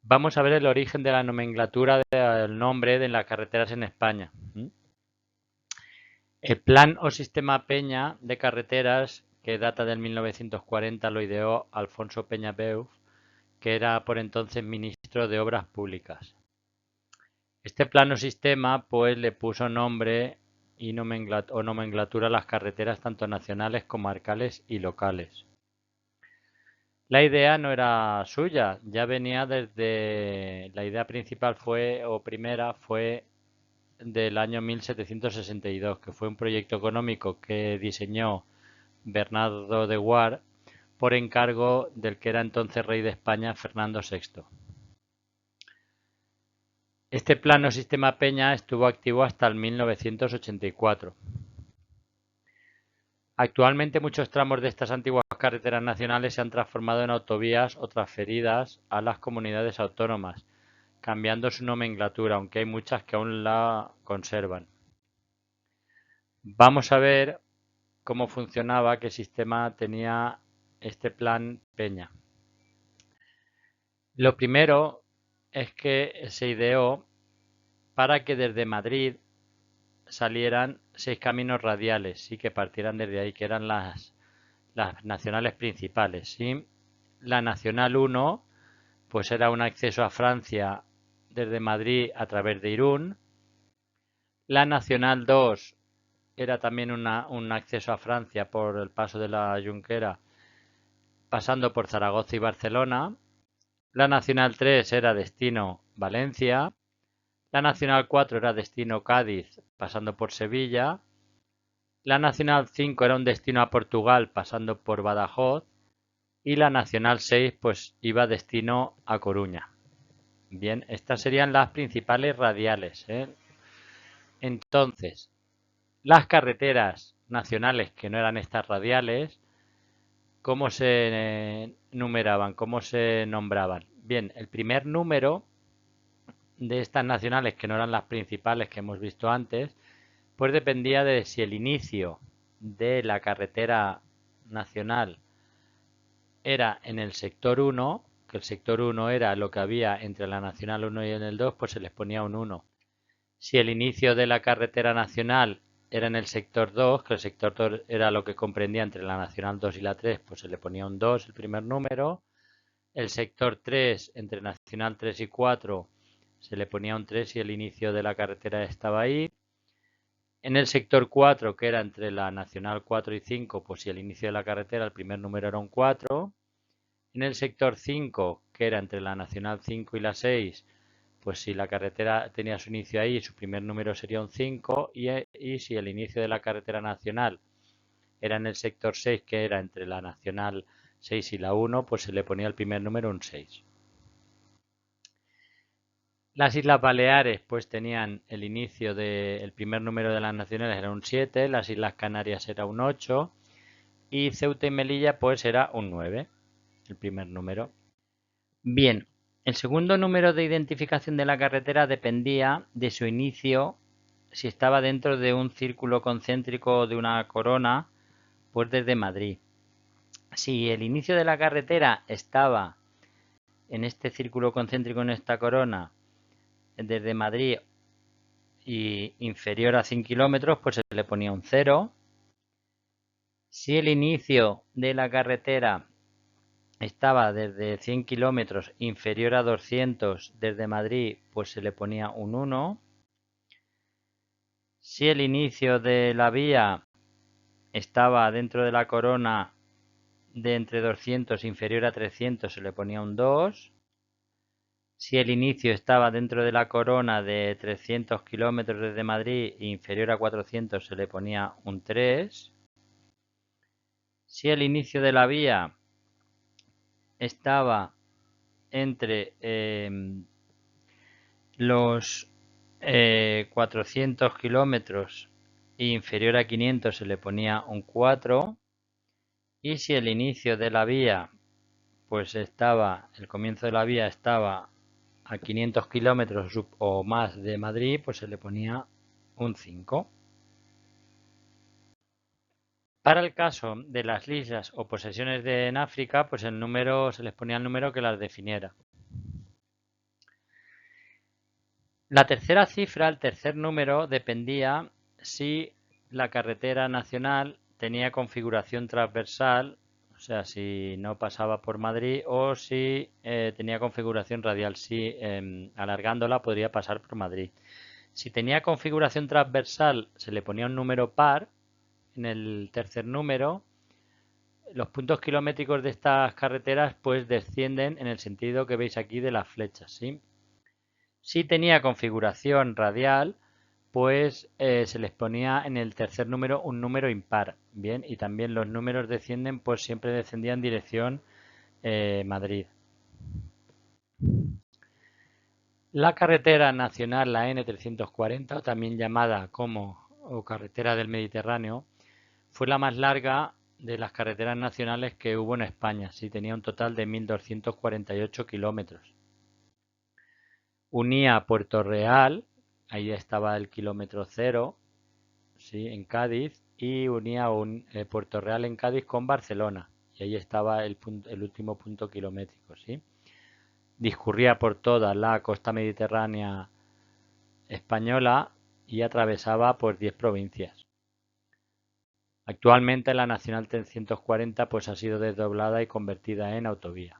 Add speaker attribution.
Speaker 1: Vamos a ver el origen de la nomenclatura del nombre de las carreteras en España. El Plan o Sistema Peña de Carreteras, que data del 1940, lo ideó Alfonso Peña Beuf, que era por entonces ministro de Obras Públicas. Este plan o sistema pues le puso nombre y nomenclatura a las carreteras tanto nacionales, comarcales y locales. La idea no era suya, ya venía desde... La idea principal fue del año 1762, que fue un proyecto económico que diseñó Bernardo de Guard por encargo del que era entonces rey de España, Fernando VI. Este plan o sistema Peña estuvo activo hasta el 1984. Actualmente muchos tramos de estas antiguas carreteras nacionales se han transformado en autovías o transferidas a las comunidades autónomas, cambiando su nomenclatura, aunque hay muchas que aún la conservan. Vamos a ver cómo funcionaba, qué sistema tenía este plan Peña. Lo primero es que se ideó para que desde Madrid salieran 6 caminos radiales y que partieran desde ahí, que eran las nacionales principales. ¿Sí? La Nacional 1 pues era un acceso a Francia desde Madrid a través de Irún. La Nacional 2 era también un acceso a Francia por el paso de la Junquera, pasando por Zaragoza y Barcelona. La Nacional 3 era destino Valencia. La Nacional 4 era destino Cádiz, pasando por Sevilla. La Nacional 5 era un destino a Portugal, pasando por Badajoz. Y la Nacional 6 pues iba destino a Coruña. Bien, estas serían las principales radiales, ¿eh? Entonces, las carreteras nacionales que no eran estas radiales, ¿cómo se numeraban? ¿Cómo se nombraban? Bien, el primer número de estas nacionales que no eran las principales que hemos visto antes, pues dependía de si el inicio de la carretera nacional era en el sector 1, que el sector 1 era lo que había entre la Nacional 1 y el 2, pues se les ponía un 1. Si el inicio de la carretera nacional era en el sector 2, que el sector 2 era lo que comprendía entre la Nacional 2 y la 3, pues se le ponía un 2 el primer número. El sector 3, entre Nacional 3 y 4, se le ponía un 3 si el inicio de la carretera estaba ahí. En el sector 4, que era entre la Nacional 4 y 5, pues si el inicio de la carretera, el primer número era un 4. En el sector 5, que era entre la Nacional 5 y la 6, pues si la carretera tenía su inicio ahí, su primer número sería un 5. Y si el inicio de la carretera nacional era en el sector 6, que era entre la Nacional 6 y la 1, pues se le ponía el primer número un 6. Las Islas Baleares pues tenían el inicio del primer número de las nacionales era un 7, las Islas Canarias era un 8 y Ceuta y Melilla pues era un 9, el primer número. Bien, el segundo número de identificación de la carretera dependía de su inicio, si estaba dentro de un círculo concéntrico o de una corona, pues desde Madrid. Si el inicio de la carretera estaba en este círculo concéntrico, en esta corona, desde Madrid y inferior a 100 kilómetros, pues se le ponía un 0. Si el inicio de la carretera estaba desde 100 kilómetros inferior a 200 desde Madrid, pues se le ponía un 1. Si el inicio de la vía estaba dentro de la corona de entre 200 inferior a 300, se le ponía un 2. Si el inicio estaba dentro de la corona de 300 kilómetros desde Madrid e inferior a 400, se le ponía un 3. Si el inicio de la vía estaba entre los 400 kilómetros e inferior a 500, se le ponía un 4. Y si el inicio de la vía, pues el comienzo de la vía estaba a 500 kilómetros o más de Madrid, pues se le ponía un 5. Para el caso de las islas o posesiones en África, pues el número se les ponía el número que las definiera. La tercera cifra, el tercer número, dependía si la carretera nacional tenía configuración transversal, o sea, si no pasaba por Madrid, o si tenía configuración radial, si alargándola podría pasar por Madrid. Si tenía configuración transversal, se le ponía un número par en el tercer número. Los puntos kilométricos de estas carreteras pues descienden en el sentido que veis aquí de las flechas, ¿sí? Si tenía configuración radial, pues se les ponía en el tercer número un número impar, bien, y también los números descienden, pues siempre descendían en dirección Madrid. La carretera nacional, la N340, también llamada como o carretera del Mediterráneo, fue la más larga de las carreteras nacionales que hubo en España. Sí, tenía un total de 1.248 kilómetros. Unía Puerto Real, ahí estaba el kilómetro cero, sí, en Cádiz, y unía Puerto Real en Cádiz con Barcelona, y ahí estaba el último punto kilométrico, sí. Discurría por toda la costa mediterránea española y atravesaba por 10 provincias. Actualmente la Nacional 340 pues ha sido desdoblada y convertida en autovía.